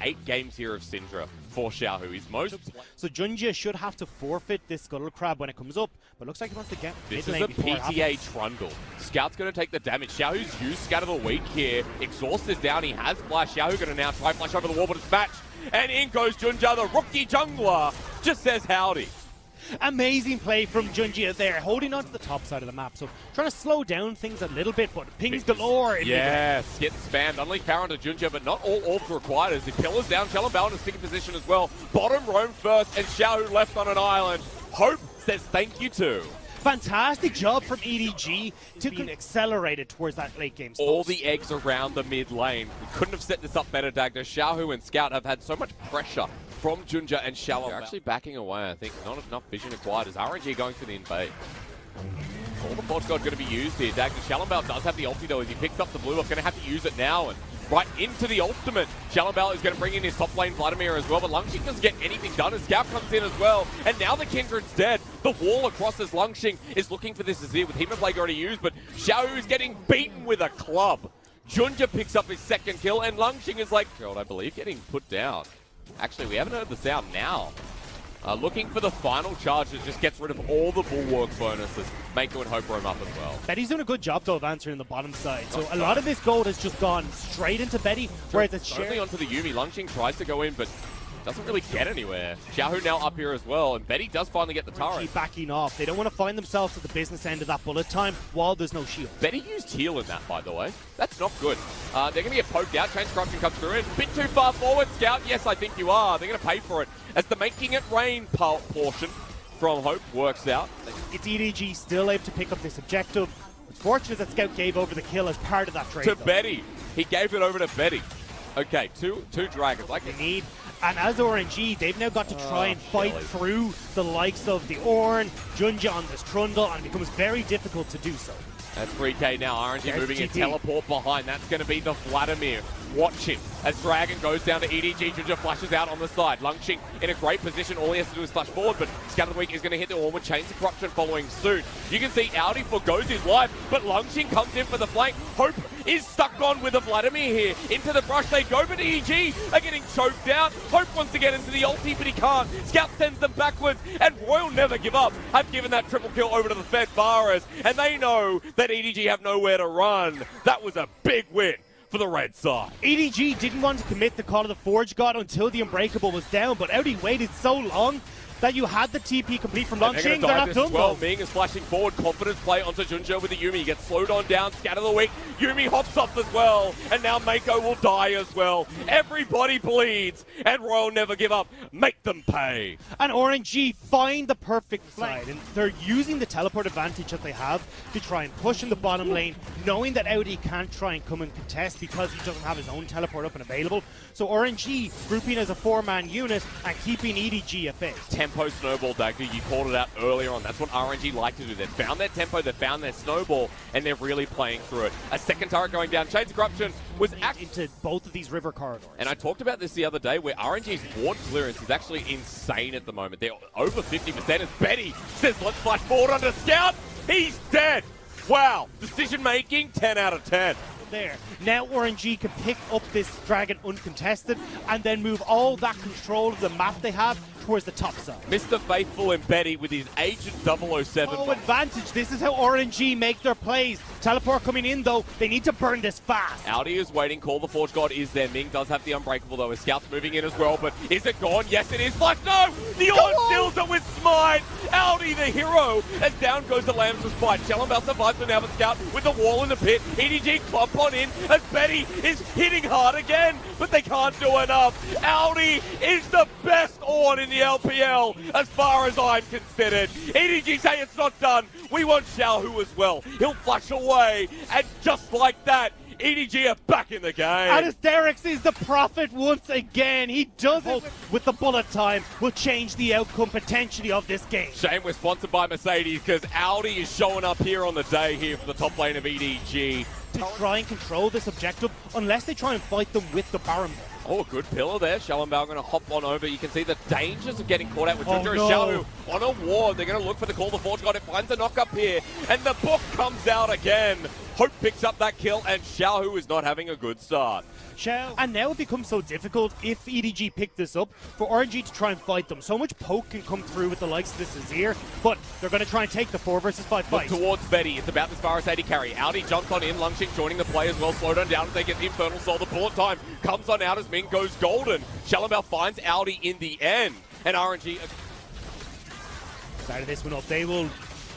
8 games here of Syndra for Xiaohu. He's most... So Junjia should have to forfeit this Scuttle Crab when it comes up, but looks like he wants to get This mid is lane a before it PTA happens. trundle. Scout's going to take the damage. Xiaohu's used Scout of the Week here. Exhaust is down. He has flash. Xiaohu going to now try flash over the wall, but it's matched. And in goes Junjia, the rookie jungler. Just says howdy. Amazing play from Junjia there, holding on to the top side of the map. So trying to slow down things a little bit, but pings galore. Yes, getting spammed. Unleash power onto Junjia, but not all orbs required as the killer's down. Shalom in a sticky position as well. Bottom roam first, and Xiaohu left on an island. Hope says thank you too. Fantastic job from EDG to accelerate towards that late game spot. All the eggs around the mid lane. We couldn't have set this up better, Dagda. Xiaohu and Scout have had so much pressure from Junjia and Shalom. They're actually backing away, I think. Not enough vision acquired as RNG going for the invade. All the Forge God going to be used here. Dagda Shalom does have the ulti though as he picks up the blue buff. Going to have to use it now and right into the ultimate. Shalom is going to bring in his top lane Vladimir as well, but Lungshing doesn't get anything done as Scout comes in as well. And now the Kindred's dead. The wall across as Lungshing is looking for this Azir with Hemoblade already used, but Xiaohu is getting beaten with a club. Junjia picks up his second kill and Lungshing is like, I believe, getting put down. Actually, we haven't heard the sound now. Looking for the final charge that just gets rid of all the bulwark bonuses. Mako and Hope roam up as well. Betty's doing a good job though of answering the bottom side. So a lot of this gold has just gone straight into Betty, whereas it's only onto the Yuumi. Lungshing tries to go in, but doesn't really get anywhere. Xiaohu now up here as well, and Betty does finally get the turret. Backing off. They don't want to find themselves at the business end of that bullet time while there's no shield. Betty used heal in that, by the way. That's not good. They're going to get poked out. Chain Corruption comes through. And a bit too far forward, Scout. Yes, I think you are. They're going to pay for it. As the making it rain portion from Hope works out. It's EDG still able to pick up this objective. It's fortunate that Scout gave over the kill as part of that trade. To Betty. He gave it over to Betty. Okay, two dragons. Like they need. And as RNG, they've now got to try and fight through the likes of the Ornn, Junjia on this Trundle, and it becomes very difficult to do so. That's 3K now. RNG moving in, teleport behind. That's going to be the Vladimir. Watch him as Dragon goes down to EDG. Junjia flashes out on the side. Lungshing in a great position. All he has to do is flash forward, but Scout of the Week is going to hit the Ornn with Chains of Corruption following suit. You can see Audi forgoes his life, but Lungshing comes in for the flank. Hope is stuck on with a Vladimir here. Into the brush they go, but EDG are getting choked out. Hope wants to get into the ulti, but he can't. Scout sends them backwards, and Royal never give up. Have given that triple kill over to the Fed Varas, and they know that EDG have nowhere to run. That was a big win for the red side. EDG didn't want to commit the Call of the Forge God until the Unbreakable was down, but Audi waited so long that you had the TP complete from Lungshing. They're not done well. Ming is flashing forward. Confidence play onto Junjia with the Yuumi. He gets slowed on down. Scatter the weak. Yuumi hops up as well. And now Mako will die as well. Everybody bleeds. And Royal never give up. Make them pay. And RNG find the perfect flank. And they're using the teleport advantage that they have to try and push in the bottom lane, knowing that Audi can't try and come and contest because he doesn't have his own teleport up and available. So RNG grouping as a 4-man unit and keeping EDG at bay. Tempo snowball, Dagger. You called it out earlier on. That's what RNG like to do. They've found their tempo, they've found their snowball, and they're really playing through it. A second turret going down. Chains of Corruption was into both of these river corridors. And I talked about this the other day where RNG's ward clearance is actually insane at the moment. They're over 50% as Betty says, let's flash forward onto Scout. He's dead. Wow. Decision making, 10 out of 10. There. Now RNG can pick up this Dragon uncontested and then move all that control of the map they have towards the top side. Mr. Faithful and Betty with his Agent 007. Oh, advantage. This is how RNG make their plays. Teleport coming in, though. They need to burn this fast. Audi is waiting. Call the Forge God is there. Ming does have the Unbreakable, though. His Scout's moving in as well, but is it gone? Yes, it is. Flash, no! The Ornn steals it with Smite. Audi, the hero, as down goes the Lambs' fight. Shalom survives the now, but Scout with the wall in the pit. EDG clump on in as Betty is hitting hard again, but they can't do enough. Audi is the best Ornn in the LPL as far as I'm considered. EDG say it's not done. We want Xiaohu as well. He'll flash away, and just like that, EDG are back in the game. And as Derek is the prophet once again, he does it with the bullet time, will change the outcome potentially of this game. Shame we're sponsored by Mercedes because Audi is showing up here on the day here for the top lane of EDG. To try and control this objective, unless they try and fight them with the Baron. Oh, good pillar there. Shallenbao going to hop on over. You can see the dangers of getting caught out with Junjia no. Xiaohu on a ward. They're going to look for the Call to Forge God. It finds a knock up here. And the book comes out again. Hope picks up that kill, and Xiaohu is not having a good start. And now it becomes so difficult if EDG pick this up for RNG to try and fight them. So much poke can come through with the likes of this Azir, but they're going to try and take the 4 versus 5 fight. Look towards Betty. It's about as far as AD carry. Audi jumps on in. Lungxing joining the play as well. Slowdown down as they get the Infernal Soul. The bullet time comes on out as Ming goes golden. Shallenbell finds Audi in the end. And RNG... Started this one up. They will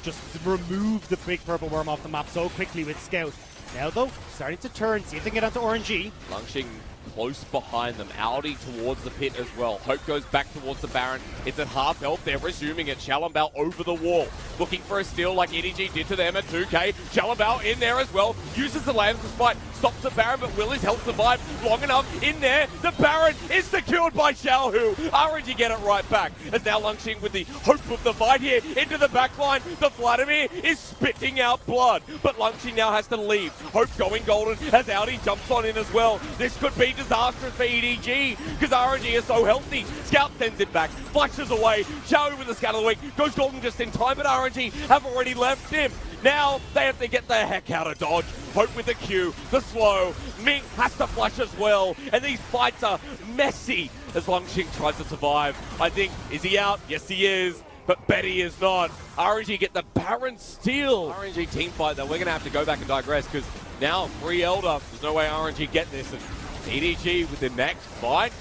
just remove the big purple worm off the map so quickly with Scout. Now though, starting to turn, see if they can get onto RNG. Lungxing close behind them. Audi towards the pit as well. Hope goes back towards the Baron. It's at half health. They're resuming it. Shallenbell over the wall. Looking for a steal like EDG did to them at 2k. Shallenbell in there as well. Uses the Lambs to spite. Stops the Baron, but will his health survive long enough? In there, the Baron is secured by Xiaohu. RNG get it right back. As now Lungxing with the hope of the fight here into the backline. The Vladimir is spitting out blood, but Lungxing now has to leave. Hope going golden as Audi jumps on in as well. This could be disastrous for EDG because RNG is so healthy. Scout sends it back, flashes away. Xiaohu with the scout of the week goes golden just in time, but RNG have already left him. Now they have to get the heck out of dodge. Hope with the Q, the slow. Ming has to flash as well. And these fights are messy as Lungxing tries to survive. I think, is he out? Yes, he is. But Betty is not. RNG get the Baron steal. RNG team fight that we're going to have to go back and digress because now free Elder. There's no way RNG get this. And EDG with the next fight,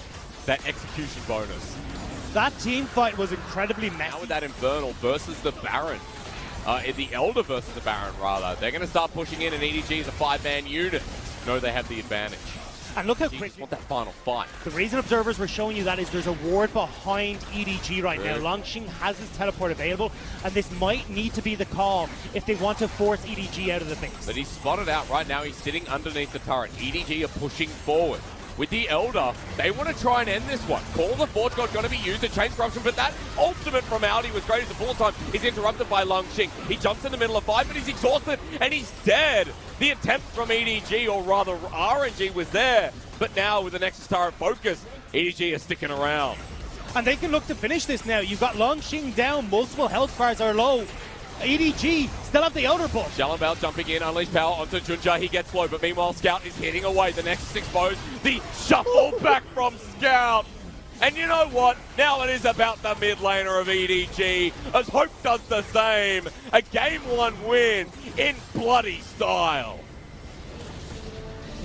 that execution bonus. That team fight was incredibly messy. Now with that Infernal versus the Baron. The Elder versus the Baron, rather. They're going to start pushing in, and EDG is a 5-man unit. No, they have the advantage. And look how quick quick want that final fight. The reason observers were showing you that is there's a ward behind EDG right now. Lungxing has his teleport available, and this might need to be the call if they want to force EDG out of the base. But he's spotted out right now. He's sitting underneath the turret. EDG are pushing forward. With the Elder, they want to try and end this one. Call the Forge God going to be used to change corruption, but that ultimate from Audi was great as the bullet time is interrupted by Lungxing. He jumps in the middle of fight, but he's exhausted and he's dead. The attempt from EDG, or rather RNG, was there, but now with the Nexus turret focus, EDG is sticking around. And they can look to finish this now. You've got Lungxing down, multiple health bars are low. EDG still have the outer push. Shallenbell jumping in, unleash power onto Junja. He gets slow, but meanwhile Scout is hitting away. The Nexus exposed. The shuffle back from Scout. And you know what? Now it is about the mid laner of EDG, as Hope does the same. A Game 1 win in bloody style.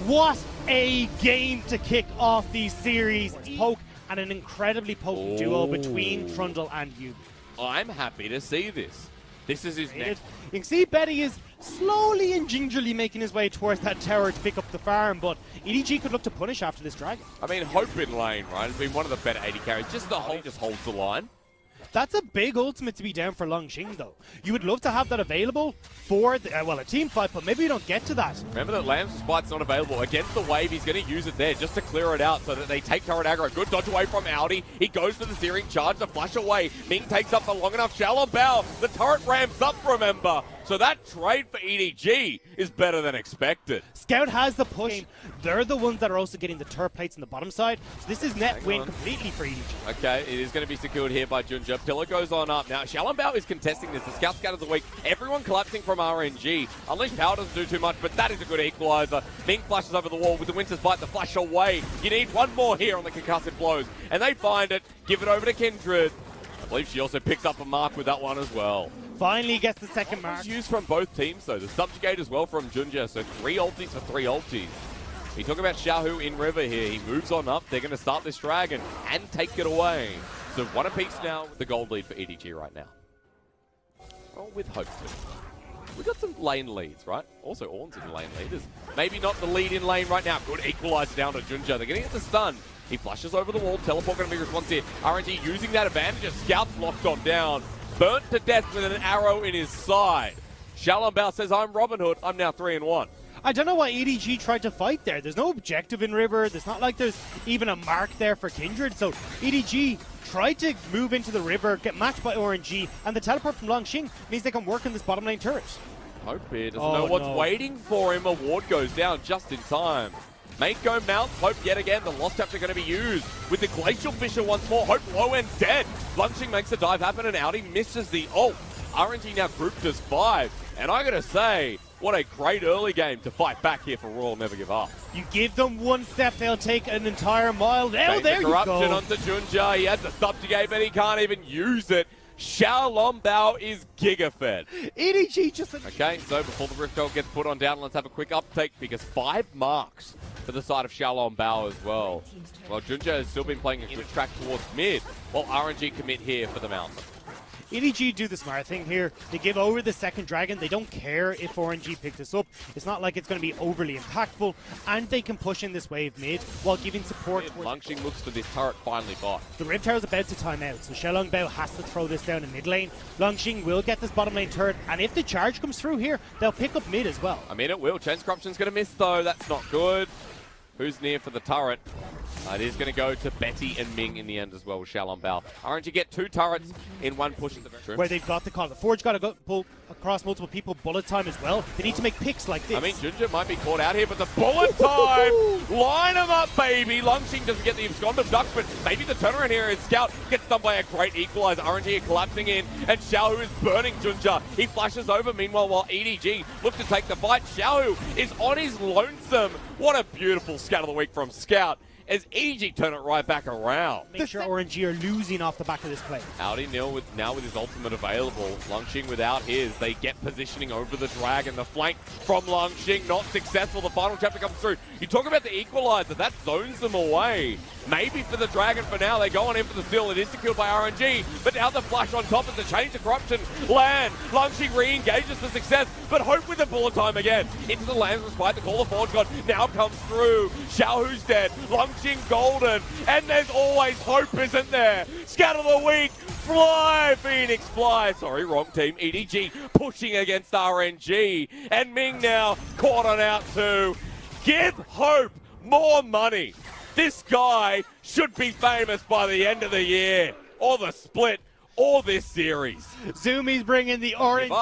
What a game to kick off these series. Poke and an incredibly potent duo between Trundle and Yubi. I'm happy to see this. This is his next. You can see Betty is slowly and gingerly making his way towards that tower to pick up the farm, but EDG could look to punish after this dragon. I mean, Hope in lane, right, has been one of the better AD carries. Just the whole just holds the line. That's a big ultimate to be down for Lungxing, though. You would love to have that available for, a team fight, but maybe you don't get to that. Remember that Lamb's Spite's not available. Against the wave, he's going to use it there just to clear it out so that they take turret aggro. Good dodge away from Audi. He goes for the searing charge, the flash away. Ming takes up for long enough. Shallenbell, the turret ramps up, remember. So that trade for EDG is better than expected. Scout has the push. They're the ones that are also getting the turret plates on the bottom side. So this is net win completely for EDG. Okay, it is going to be secured here by Junja. Pillar goes on up. Now, Shallenbell is contesting this. The Scout of the week. Everyone collapsing from RNG. Unleash power doesn't do too much, but that is a good equalizer. Ming flashes over the wall with the Winter's Bite, the flash away. You need one more here on the concussive blows. And they find it. Give it over to Kindred. I believe she also picks up a mark with that one as well. Finally gets the second mark. Used from both teams, though. The Subjugate as well from Junja. So 3 ultis for 3 ultis. We talk about Xiaohu in River here. He moves on up. They're going to start this dragon and take it away. So one apiece now with the gold lead for EDG right now. Oh, with Hope too. We've got some lane leads, right? Also, Ornn's in lane leaders. Maybe not the lead in lane right now. Good equalizer down to Junja. They're going to get the stun. He flashes over the wall. Teleport going to be responsive here. RNG using that advantage. A Scout's locked on down. Burnt to death with an arrow in his side. Shallenbell says, I'm Robin Hood. I'm now 3-1. I don't know why EDG tried to fight there. There's no objective in River. There's not like there's even a mark there for Kindred. So EDG tried to move into the River, get matched by RNG, and the teleport from Lungxing means they can work in this bottom lane turret. Hope here doesn't know what's waiting for him. A ward goes down just in time. Mako mounts. Hope yet again. The Lost Chapter going to be used with the Glacial Fissure once more. Hope low and dead. Lungxing makes the dive happen and Audi misses the ult. RNG now grouped as 5. And I got to say, What a great early game to fight back here for Royal Never Give Up. You give them one step, they'll take an entire mile. Now there you Corruption go. onto Junja. He has the subjugate, but he can't even use it. Xiaolongbao is giga-fed. EDG just... Okay, so before the Rift Dog gets put on down, let's have a quick uptake because 5 marks for the side of Xiaolongbao as well. Well, Junja has still been playing a good track towards mid, while RNG commit here for the Mountain. EDG do the smart thing here. They give over the second dragon. They don't care if RNG pick this up. It's not like it's going to be overly impactful, and they can push in this wave mid while giving support. Lungxing looks for this turret finally bought. The Rift Tower is about to time out, so Xiaolongbao has to throw this down in mid lane. Lungxing will get this bottom lane turret, and if the charge comes through here, they'll pick up mid as well. I mean, it will. Chain's Corruption's going to miss, though. That's not good. Who's near for the turret? It is going to go to Betty and Ming in the end as well with Xiaolongbao. RNG get 2 turrets in one push at the very where they've got the call. The Forge got to go pull across multiple people. Bullet time as well. They need to make picks like this. I mean, Junja might be caught out here, but the bullet time! Line them up, baby! Lungxing doesn't get the abscond of Duck, but maybe the turnaround here is Scout gets done by a great equalizer. RNG collapsing in, and Xiaohu is burning Junja. He flashes over, meanwhile, while EDG look to take the fight. Xiaohu is on his lonesome. What a beautiful scout of the week from Scout. As EDG turn it right back around. Make sure RNG are losing off the back of this play. Audi Nil now with his ultimate available. Lungxing without his. They get positioning over the dragon. The flank from Lungxing not successful. The final chapter comes through. You talk about the equalizer. That zones them away. Maybe for the dragon for now. They go on in for the steal. It is secured by RNG. But now the flash on top of the change of corruption. Land. Lungxing re-engages for success. But Hope with the bullet time again. Into the lands despite the call of Forge God. Now comes through. Xiaohu's dead. Lungxing golden, and there's always hope, isn't there? Scout of the week, fly, Phoenix, fly. Sorry, wrong team. EDG pushing against RNG, and Ming now caught on out too. Give Hope more money. This guy should be famous by the end of the year, or the split, or this series. Zoomies bringing the orange.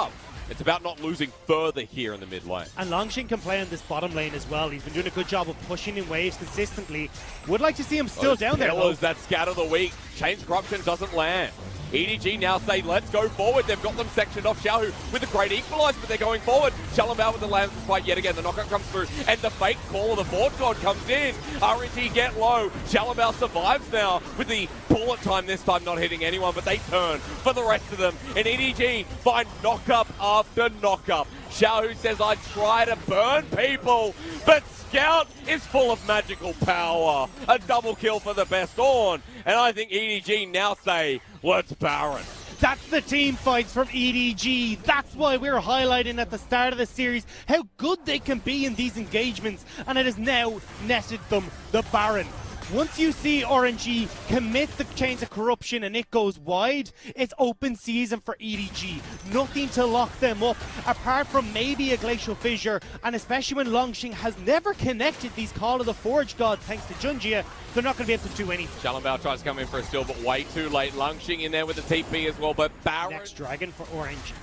It's about not losing further here in the mid lane. And Lungxing can play on this bottom lane as well. He's been doing a good job of pushing in waves consistently. Would like to see him still down there. That Scout of the week. Chain's Corruption doesn't land. EDG now say, let's go forward. They've got them sectioned off. Xiaohu with a great equalizer, but they're going forward. Xiaolongbao with the lands fight yet again. The knockout comes through, and the fake call of the Forge God comes in. RNG get low. Xiaolongbao survives now with the bullet time, this time not hitting anyone, but they turn for the rest of them. And EDG find knock-up after knock-up. Xiaohu says, I try to burn people, but Scout is full of magical power. A double kill for the best on. And I think EDG now say, let's Baron. That's the team fights from EDG. That's why we're highlighting at the start of the series how good they can be in these engagements. And it has now netted them the Baron. Once you see RNG commit the chains of corruption and it goes wide, it's open season for EDG. Nothing to lock them up, apart from maybe a Glacial Fissure, and especially when Lungxing has never connected these Call of the Forge God thanks to Junja, they're not going to be able to do anything. Xiaolongbao tries to come in for a steal, but way too late. Lungxing in there with the TP as well, but Baron. Next dragon for Orange.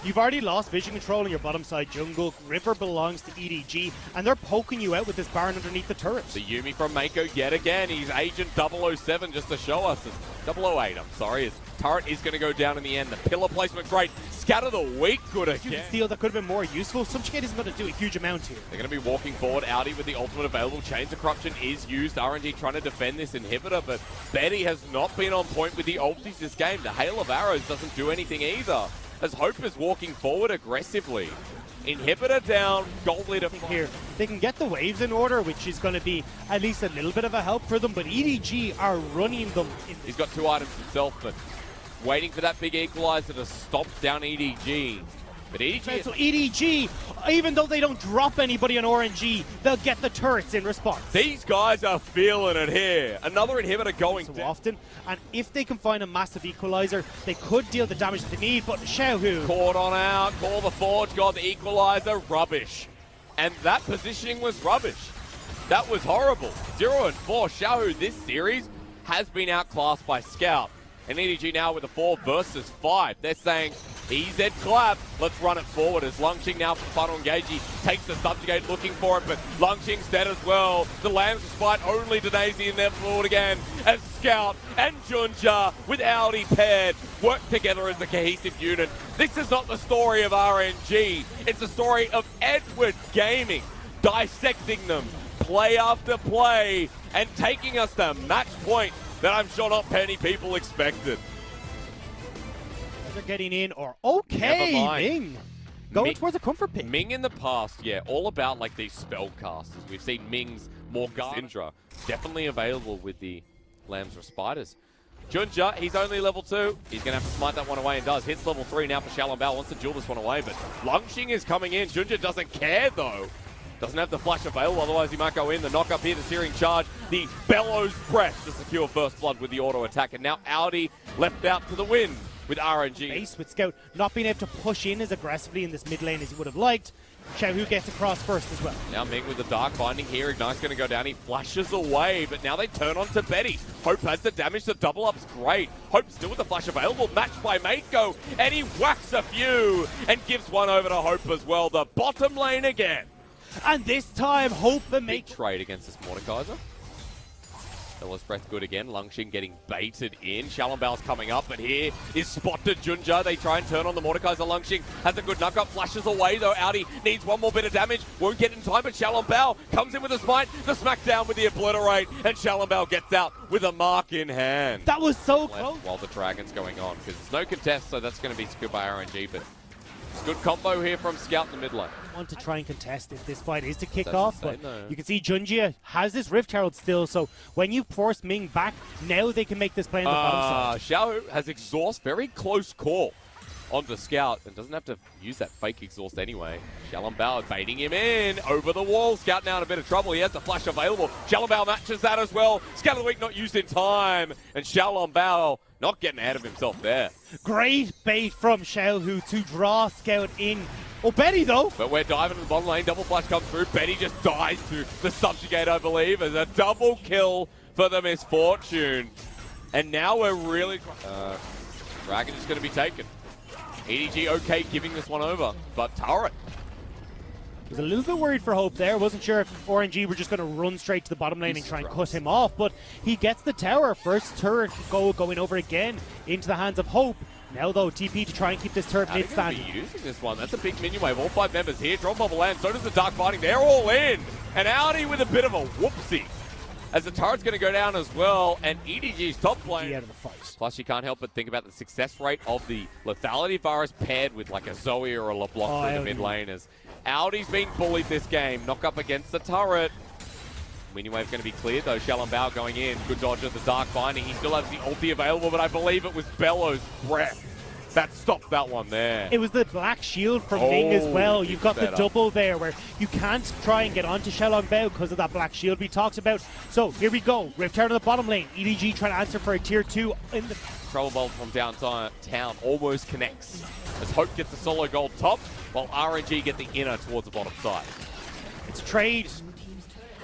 You've already lost vision control in your bottom side jungle. River belongs to EDG, and they're poking you out with this Baron underneath the turret. The Yuumi from Mako yet again. He's Agent 007 just to show us. 008, I'm sorry. His turret is going to go down in the end. The pillar placement, great. Scatter the weak, good again. Steal that could have been more useful. Subjugate isn't going to do a huge amount here. They're going to be walking forward. Audi with the ultimate available. Chains of Corruption is used. RNG trying to defend this inhibitor, but Betty has not been on point with the ultis this game. The Hail of Arrows doesn't do anything either, as Hope is walking forward aggressively. Inhibitor down, gold leader here. They can get the waves in order, which is going to be at least a little bit of a help for them, but EDG are running them. He's got 2 items himself, but waiting for that big equalizer to stop down EDG. But EDG... So EDG, even though they don't drop anybody on RNG, they'll get the turrets in response. These guys are feeling it here. Another inhibitor going so often, and if they can find a massive equalizer, they could deal the damage they need, but Xiaohu... Caught on out, call the Forge God, the equalizer, rubbish. And that positioning was rubbish. That was horrible. 0-4, Xiaohu this series has been outclassed by Scout. And EDG now with a 4 versus 5. They're saying, EZ clap. Let's run it forward as Lungxing now for final engage. He takes the subjugate looking for it, but Lungxing's dead as well. The Lambs despite only Denazi in their forward again as Scout and Junja with Audi paired work together as a cohesive unit. This is not the story of RNG. It's the story of Edward Gaming dissecting them play after play and taking us to match point that I'm sure not many people expected. They're getting in, or okay, Ming. Going towards a comfort pick. Ming in the past, yeah, all about like these spellcasters. We've seen Ming's more Syndra. Definitely available with the Lambs or Spiders. Junja, he's only level 2. He's going to have to smite that one away and does. Hits level 3 now for Shalom Bao. Wants to duel this one away, but Lungxing is coming in. Junja doesn't care though. Doesn't have the flash available, otherwise he might go in. The knock up here, the searing charge, the bellows breath to secure first blood with the auto attack. And now Audi left out to the win with RNG. Base with Scout not being able to push in as aggressively in this mid lane as he would have liked. Xiaohu gets across first as well. Now Ming with the Dark Binding here. Ignite's going to go down. He flashes away, but now they turn on to Betty. Hope has the damage. The double up's great. Hope still with the flash available. Matched by Mako, and he whacks a few and gives one over to Hope as well. The bottom lane again. And this time, Hope and Big trade against this Mordekaiser. Bellows breath good again. Lungxing getting baited in. Shalom Bao's coming up, but here is spotted Junja. They try and turn on the Mordekaiser. Lungxing has a good knock up. Flashes away though. Audi needs one more bit of damage. Won't get in time, but Shalom Bao comes in with a smite. The smackdown with the obliterate, and Shalom Bao gets out with a mark in hand. That was so close. While the dragon's going on, because there's no contest, so that's going to be secured by RNG, but it's good combo here from Scout in the mid lane. Want to try and contest if this fight is to kick off, but you can see Junjia has this Rift Herald still, so when you force Ming back, now they can make this play on the bottom side. Xiao has exhaust, very close call onto Scout, and doesn't have to use that fake exhaust anyway. Shalom Bao baiting him in, over the wall. Scout now in a bit of trouble. He has the flash available. Shalom Bao matches that as well. Scout of the week not used in time, and Shalom Bao not getting ahead of himself there. Great bait from Xiaohu to draw Scout in. Oh, Betty though. But we're diving in the bottom lane. Double flash comes through. Betty just dies to the subjugate, I believe, as a double kill for the Misfortune. And now we're really... Dragon is going to be taken. EDG okay giving this one over, but turret. Was a little bit worried for Hope there. Wasn't sure if RNG were just going to run straight to the bottom lane and try and cut him off, but he gets the tower. First turret going over again into the hands of Hope. Now though, TP to try and keep this turret mid-standing. Using this one. That's a big minion wave. All 5 members here. Drop bubble land. So does the Dark Fighting. They're all in. And Audi with a bit of a whoopsie, as the turret's going to go down as well, and EDG's top lane. Out of the fight. Plus, you can't help but think about the success rate of the lethality virus paired with like a Zoe or a LeBlanc through the mid lane. As Audi's been bullied this game. Knock up against the turret. Minion wave going to be cleared though. Shalom Bao going in. Good dodge of the Dark Binding. He still has the ulti available, but I believe it was Bellows' breath that stopped that one there. It was the black shield from Ming as well. You've got the double there where you can't try and get onto Shalom Bao because of that black shield we talked about. So here we go. Rift Herald on the bottom lane. EDG trying to answer for a tier 2 in the... Trouble Bolt from downtown almost connects as Hope gets the solo gold top, while RNG get the inner towards the bottom side. It's a trade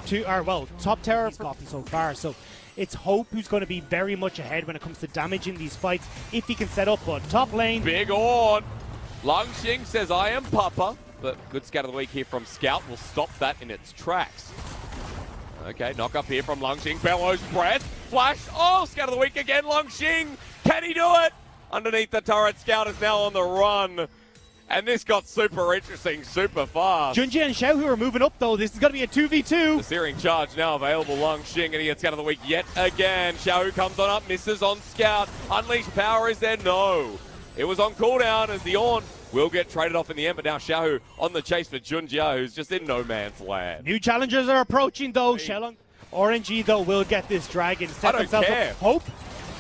to our, well, top tower he's gotten so far, so it's Hope who's going to be very much ahead when it comes to damage in these fights if he can set up. But top lane, big on. Lungxing says, I am Papa, but good scout of the week here from Scout will stop that in its tracks. Okay, knock up here from Lungxing. Bellows breath, flash. Oh, scout of the week again, Lungxing. Can he do it? Underneath the turret, Scout is now on the run. And this got super interesting, super fast. Junjia and Xiaohu are moving up though. This is going to be a 2v2. The searing charge now available. Lungxing, and he gets Scout of the week yet again. Xiaohu comes on up, misses on Scout. Unleashed power is there? No. It was on cooldown as the Ornn will get traded off in the end, but now Xiaohu on the chase for Junjia, who's just in no man's land. New challengers are approaching though. Shelong. RNG though will get this dragon. I don't care. Hope.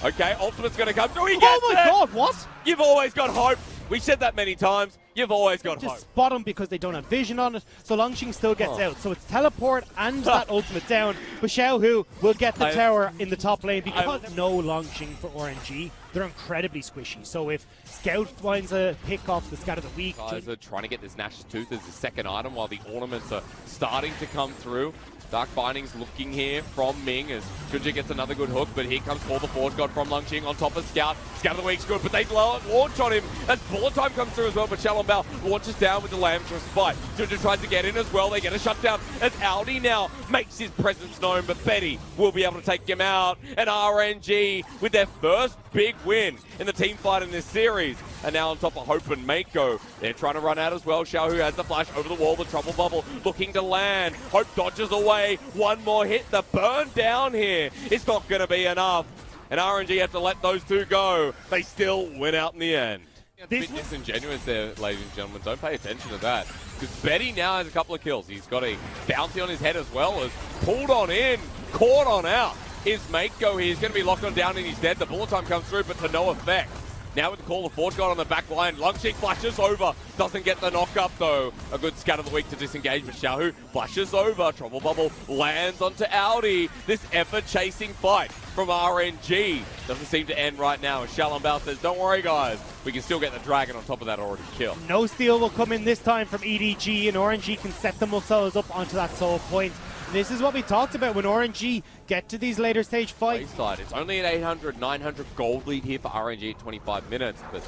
Okay, ultimate's going to come through. He gets oh my god, what? You've always got hope. We said that many times. You've always got hope. Just spot him because they don't have vision on it. So Lungxing still gets out. So it's teleport and that ultimate down. But Xiaohu will get the tower in the top lane because no Lungxing for RNG. They're incredibly squishy. So if Scout finds a pick off the Scout of the week. Guys are trying to get this Nash's Tooth as the second item while the ornaments are starting to come through. Dark Binding's looking here from Ming as Junja gets another good hook, but here comes Call the Forge God from Lungqing on top of Scout. Scout of the Week's good, but they launch on him as bullet time comes through as well, but Xiaolongbao launches down with the Lamb's Respite. Junja tries to get in as well, they get a shutdown as Audi now makes his presence known, but Betty will be able to take him out, and RNG with their first big win in the team fight in this series. And now on top of Hope and Mako, they're trying to run out as well. Xiao Hu has the flash over the wall, the trouble bubble looking to land. Hope dodges away, one more hit, the burn down here. It's not going to be enough. And RNG have to let those two go. They still win out in the end. It's a bit disingenuous there, ladies and gentlemen. Don't pay attention to that. Because Betty now has a couple of kills. He's got a bounty on his head as well as pulled on in, caught on out. His Mako here is going to be locked on down and he's dead. The bullet time comes through, but to no effect. Now with the Call of Forge God on the back line, Lungqing flashes over, doesn't get the knock up though. A good scat of the week to disengage, but Xiao Hu flashes over, Trouble Bubble lands onto Audi. This ever-chasing fight from RNG doesn't seem to end right now. As Xiaolongbao says, don't worry guys, we can still get the Dragon on top of that already kill. No steal will come in this time from EDG, and RNG can set themselves up onto that soul point. This is what we talked about when RNG get to these later stage fights. It's only an 800, 900 gold lead here for RNG at 25 minutes, but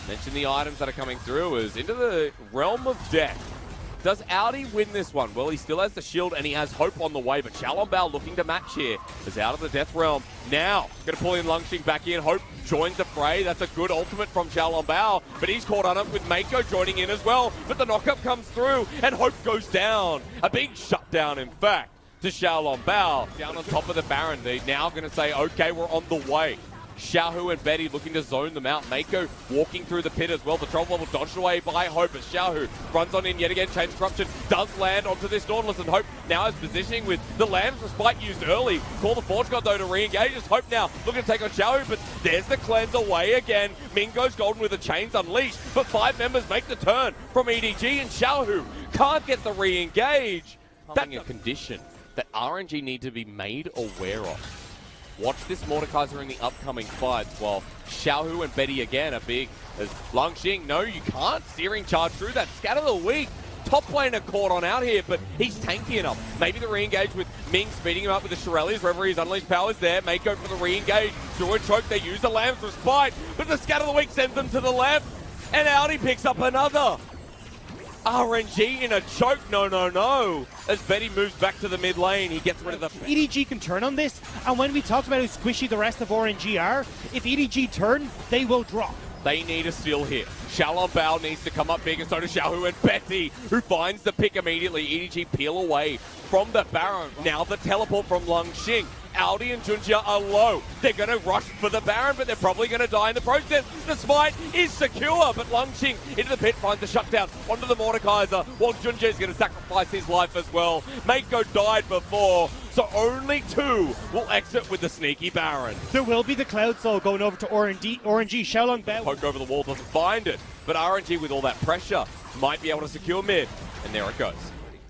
mention the items that are coming through is into the realm of death. Does Audi win this one? Well, he still has the shield and he has Hope on the way, but Xiaolongbao looking to match here is out of the death realm. Now, going to pull in Lungqing back in. Hope joins the fray. That's a good ultimate from Xiaolongbao, but he's caught on it with Mako joining in as well. But the knockup comes through and Hope goes down. A big shutdown, in fact, to Xiaolongbao. Down on top of the Baron. They're now going to say, okay, we're on the way. Xiao Hu and Betty looking to zone them out. Mako walking through the pit as well. The Trouble Bubble dodged away by Hope as Xiao Hu runs on in yet again. Change Corruption does land onto this Nautilus, and Hope now has positioning with the Lamb's Respite used early. Call the Forge God though to re-engage as Hope now looking to take on Xiao Hu, but there's the cleanse away again. Ming goes golden with the chains unleashed, but 5 members make the turn from EDG, and Xiao Hu can't get the re-engage. That's a condition that RNG need to be made aware of. Watch this Mordekaiser in the upcoming fights while Xiao Hu and Betty again are big as Lungqing. No, you can't. Searing charge through that. Scatter the weak. Top laner caught on out here, but he's tanky enough. Maybe the re-engage with Ming speeding him up with the Shirelles. Reverie's unleashed powers there. Mako for the re-engage. Through a choke, they use the Lamb's Respite, but the Scatter the weak sends them to the left, and Audi picks up another. RNG in a choke, no. As Betty moves back to the mid lane, he gets rid of the... EDG can turn on this, and when we talked about how squishy the rest of RNG are, if EDG turn, they will drop. They need a steal here. Xiaolongbao needs to come up big, and so does Xiao Hu and Betty, who finds the pick immediately. EDG peel away from the Baron. Now the teleport from Lungqing. Audi and Junja are low. They're going to rush for the Baron, but they're probably going to die in the process. The smite is secure, but Lungqing into the pit finds the shutdown onto the Mordekaiser, while Junja is going to sacrifice his life as well. Mako died before, so only 2 will exit with the sneaky Baron. There will be the Cloud Soul going over to RNG. Xiaolongbao Poke over the wall, doesn't find it, but RNG with all that pressure might be able to secure mid, and there it goes.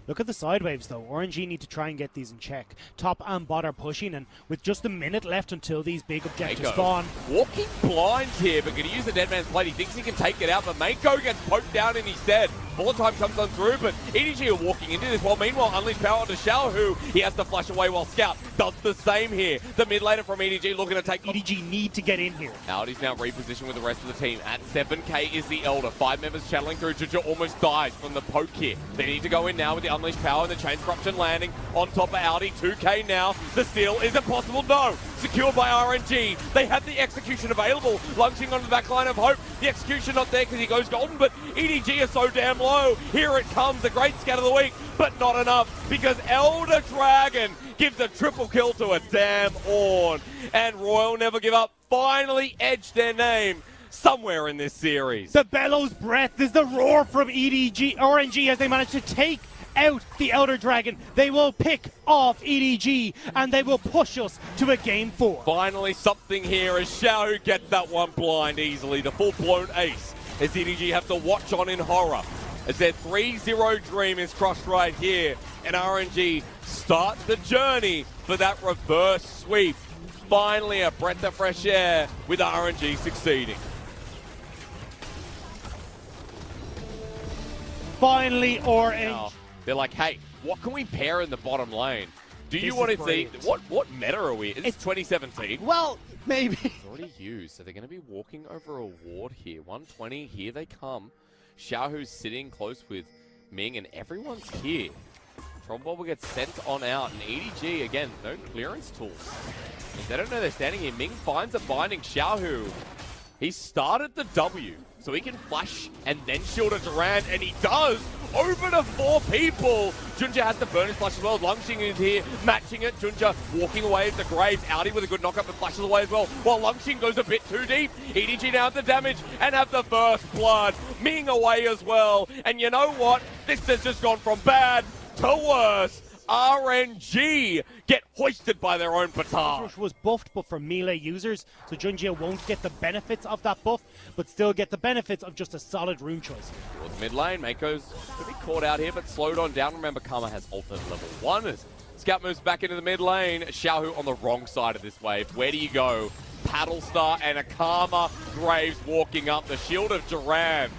Look at the side waves though. RNG need to try and get these in check. Top and bot are pushing, and with just a minute left until these big objectives spawn. Walking blind here, but going to use the Dead Man's Plate. He thinks he can take it out, but Mako gets poked down and he's dead. Bullet time comes on through, but EDG are walking into this. While meanwhile, Unleashed Power onto Xiao Hu. He has to flash away while Scout does the same here. The mid laner from EDG looking to take... EDG need to get in here. Audi's now repositioned with the rest of the team. At 7k is the Elder. 5 members channeling through. Junja almost dies from the poke here. They need to go in now with the Unleashed Power and the Chain Corruption landing on top of Audi. 2k now. The steal is impossible. No! Secured by RNG. They have the execution available. Lungqing onto the back line of Hope. The execution not there because he goes golden, but EDG is so damn low. Here it comes, the great scat of the week, but not enough because Elder Dragon gives a triple kill to a damn Ornn. And Royal Never Give Up finally edged their name somewhere in this series. The bellows breath is the roar from RNG as they manage to take out the Elder Dragon. They will pick off EDG and they will push us to a game 4. Finally something here as Xiao Hu gets that one blind easily. The full-blown ace as EDG have to watch on in horror as their 3-0 dream is crushed right here, and RNG start the journey for that reverse sweep. Finally a breath of fresh air with RNG succeeding. Finally, RNG. They're like, hey, what can we pair in the bottom lane? Do you This want is to see brilliant. what meta are we? It's 2017. Well, maybe. It's already used, so they're going to be walking over a ward here. 120, here they come. Xiaohu's sitting close with Ming, and everyone's here. Trouble gets sent on out, and EDG, again, no clearance tools. And they don't know they're standing here. Ming finds a binding. Xiaohu, he started the W, so he can flash and then shield a Durand, and he does! Over to 4 people! Junja has the burn his flash as well. Lungxing is here, matching it. Junja walking away at the Graves. Audi with a good knockup and flashes away as well. While Lungxing goes a bit too deep. EDG now have the damage and have the first blood. Ming away as well. And you know what? This has just gone from bad to worse. RNG get hoisted by their own petard. Rush was buffed, but for melee users, so Junjie won't get the benefits of that buff, but still get the benefits of just a solid rune choice. Towards mid lane, Mako's could be caught out here, but slowed on down. Remember, Karma has ult at level 1 as Scout moves back into the mid lane. Xiaohu on the wrong side of this wave. Where do you go? Paddle Star and a Karma. Graves walking up. The shield of Durand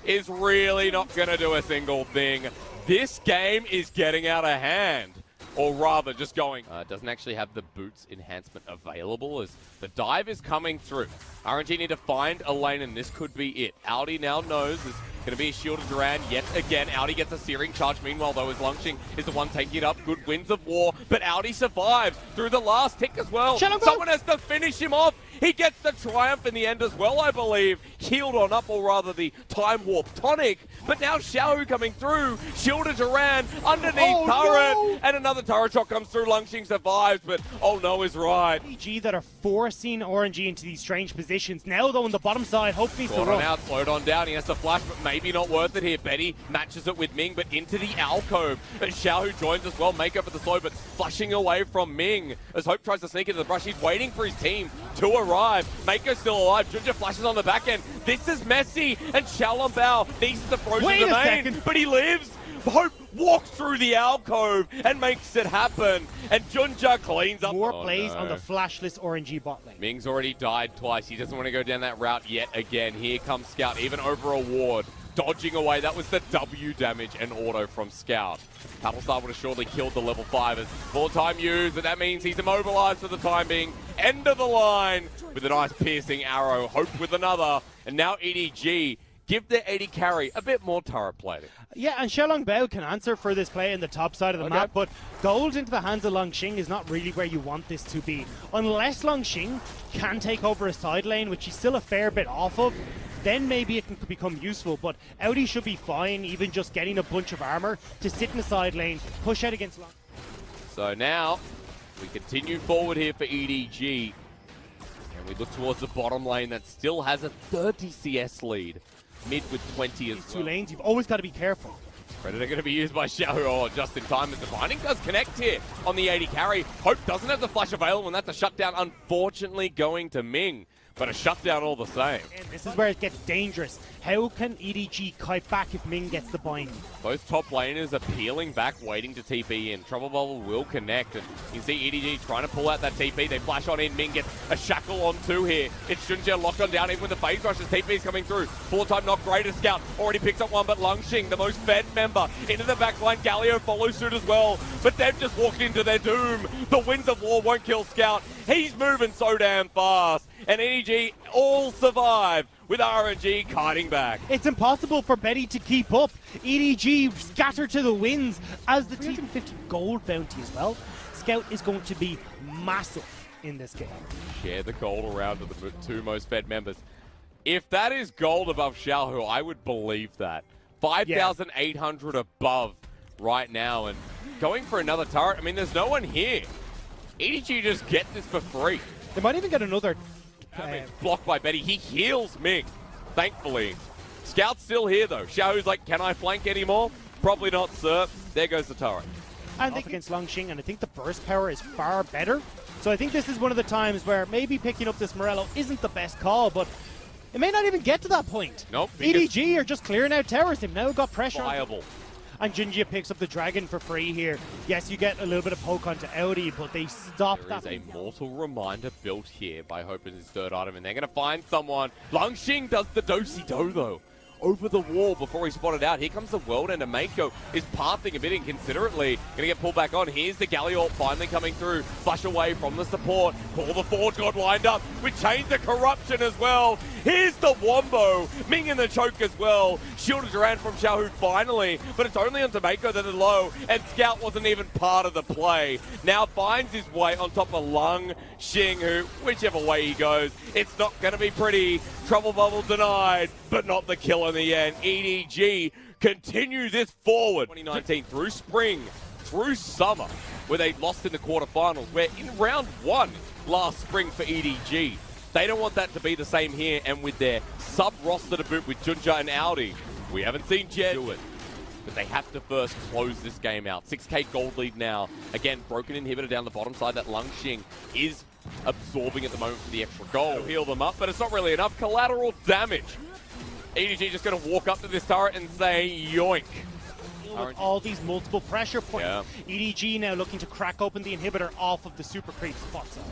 is really not going to do a single thing. This game is getting out of hand. Or rather, just going. Doesn't actually have the boots enhancement available as the dive is coming through. RNG need to find a lane, and this could be it. Audi now knows there's going to be a shield of Durand yet again. Audi gets a searing charge. Meanwhile, though, as Lungxing is the one taking it up. Good winds of war, but Audi survives through the last tick as well. Someone has to finish him off. He gets the triumph in the end as well, I believe. Healed on up, or rather the Time Warp tonic. But now Xiaohu coming through. Shield of Durand underneath turret. And another turret shot comes through. Lungxing survives, but oh no is right. EDG that are forcing RNG into these strange positions. Now, though, on the bottom side, hopefully it's the Slowed on run. out, slowed on down. He has to flash, but maybe not worth it here. Betty matches it with Ming, but into the alcove. But Xiaohu joins as well. Make up for the slow, but flashing away from Ming. As Hope tries to sneak into the brush, he's waiting for his team to arrive. Mako's still alive. Junja flashes on the back end. This is messy, and Xiaolong Bao needs to throw to the main, but he lives. Hope walks through the alcove and makes it happen, and Junja cleans up. More plays on the flashless RNG bot lane. Ming's already died twice. He doesn't want to go down that route yet again. Here comes Scout, even over a ward. Dodging away. That was the W damage and auto from Scout. Battlestar would have surely killed the level 5 as full time used, but that means he's immobilized for the time being. End of the line with a nice piercing arrow. Hope with another. And now EDG give their AD carry a bit more turret plating. Yeah, and Xiaolong Bao can answer for this play in the top side of the map, but gold into the hands of Lungxing is not really where you want this to be. Unless Lungxing can take over a side lane, which he's still a fair bit off of, then maybe it can become useful, but Audi should be fine, even just getting a bunch of armor to sit in the side lane, push out against Lungxing. So now, we continue forward here for EDG, and we look towards the bottom lane that still has a 30 CS lead. Mid with 20 as These well. two lanes, you've always got to be careful. Predator going to be used by Xiaohu just in time as the binding does connect here on the 80 carry. Hope doesn't have the flash available, and that's a shutdown, unfortunately going to Ming. But a shutdown all the same. And this is where it gets dangerous. How can EDG kite back if Ming gets the bind? Both top laners are peeling back, waiting to TP in. Trouble Bubble will connect, and you can see EDG trying to pull out that TP. They flash on in. Ming gets a shackle on 2 here. It's Junja locked on down, even with the phase rush as TP is coming through. Full-time not great as Scout. Already picks up one, but Lungxing, the most fed member, into the back line. Galio follows suit as well, but they've just walked into their doom. The Winds of War won't kill Scout. He's moving so damn fast, and EDG all survive with RNG kiting back. It's impossible for Betty to keep up. EDG scatter to the winds as the 250 gold bounty as well. Scout is going to be massive in this game. Share the gold around to the 2 most fed members. If that is gold above Xiaohu, I would believe that. 5,800 above right now, and going for another turret. I mean, there's no one here. EDG just get this for free. They might even get another... blocked by Betty. He heals Ming, thankfully. Scout's still here, though. Xiaohu's like, can I flank anymore? Probably not, sir. There goes the turret. And off against Lungxing, and I think the burst power is far better. So I think this is one of the times where maybe picking up this Morello isn't the best call, but it may not even get to that point. Nope. EDG are just clearing out towers. They've now got pressure. Viable. And Junja picks up the dragon for free here. Yes, you get a little bit of poke onto Audi, but they stop that. There is a mortal reminder built here by Hope as his 3rd item, and they're going to find someone. Lungxing does the do-si-do, though. over the wall before he spotted out. Here comes the World Ender. Mako is pathing a bit inconsiderately. Gonna get pulled back on. Here's the Galliot finally coming through. Flush away from the support. Call the Forge God lined up with Chains of Corruption as well. Here's the Wombo. Ming in the choke as well. Shielded Duran from Xiaohu finally, but it's only onto Mako that is low, and Scout wasn't even part of the play. Now finds his way on top of Lung Xing, who, whichever way he goes, it's not going to be pretty. Trouble bubble denied, but not the kill in the end. EDG continue this forward. 2019 through spring, through summer, where they lost in the quarterfinals, where in round 1 last spring for EDG, they don't want that to be the same here, and with their sub-roster to boot with Junja and Audi, we haven't seen Jed do it. But they have to first close this game out. 6k gold lead now. Again, broken inhibitor down the bottom side that Lung Xing is absorbing at the moment for the extra goal. Heal them up, but it's not really enough. Collateral damage. EDG just going to walk up to this turret and say, yoink. With all these multiple pressure points, EDG now looking to crack open the inhibitor off of the super creep spot zone.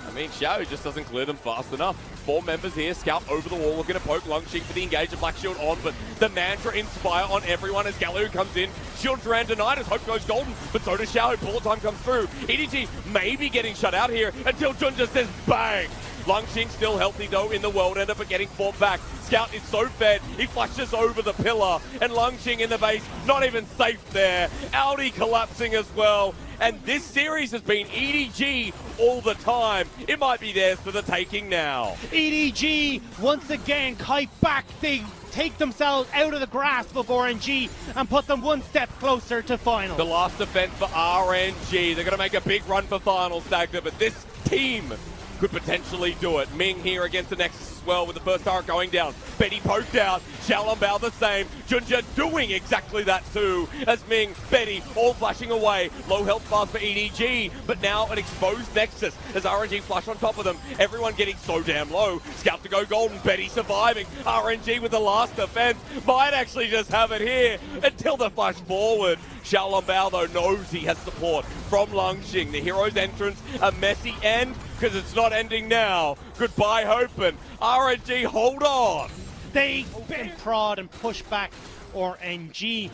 I mean, Xiao just doesn't clear them fast enough. 4 members here, Scout over the wall, looking to poke Lung Xing for the engage of Black Shield on, but the Mantra Inspire on everyone as Gallu comes in. Shield Duran denied as Hope goes golden, but so does Xiao. Bullet time comes through. EDG may be getting shut out here until Junja says bang. Lung Xing still healthy though in the World Ender, but getting fought back. Scout is so fed, he flashes over the pillar, and Lung Xing in the base, not even safe there. Audi collapsing as well, and this series has been EDG all the time. It might be theirs for the taking now. EDG, once again, kite back. They take themselves out of the grasp of RNG and put them one step closer to finals. The last defense for RNG. They're going to make a big run for finals, Dagda, but this team could potentially do it. Ming here against the Nexus as well with the first turret going down. Betty poked out. Xiaolongbao the same. Junja doing exactly that too. As Ming, Betty all flashing away. Low health bars for EDG, but now an exposed Nexus as RNG flush on top of them. Everyone getting so damn low. Scout to go golden. Betty surviving. RNG with the last defense. Might actually just have it here until the flash forward. Xiaolongbao though knows he has support from Lung Xing. The hero's entrance, a messy end, because it's not ending now. Goodbye, Hope, and RNG, hold on. They and prod and push back RNG.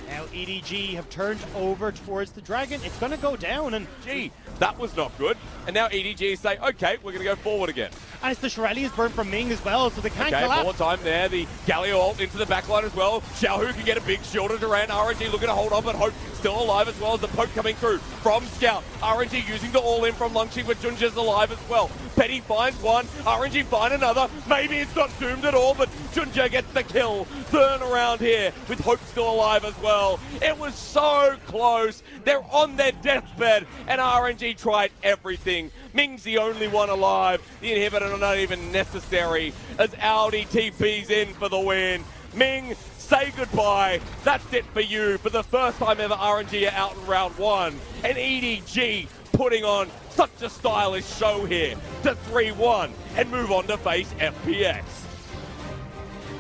Now EDG have turned over towards the Dragon. It's going to go down, and gee, that was not good. And now EDG say, okay, we're going to go forward again. And it's the Shirelli's burn from Ming as well, so they can't collapse. More time there. The Galio ult into the backline as well. Xiaohu can get a big shield of Duran. RNG looking to hold on, but Hope still alive as well as the poke coming through from Scout. RNG using the all-in from Lung Xing, but Junja's alive as well. Petty finds one. RNG find another. Maybe it's not doomed at all, but Junja gets the kill. Turn around here with Hope still alive as well. It was so close. They're on their deathbed, and RNG tried everything. Ming's the only one alive. The inhibitor not even necessary as Audi TP's in for the win. Ming, say goodbye. That's it for you. For the first time ever, RNG are out in round 1. And EDG putting on such a stylish show here to 3-1 and move on to face FPX.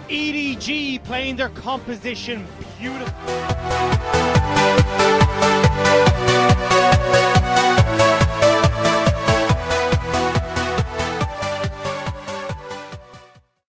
EDG playing their composition beautifully.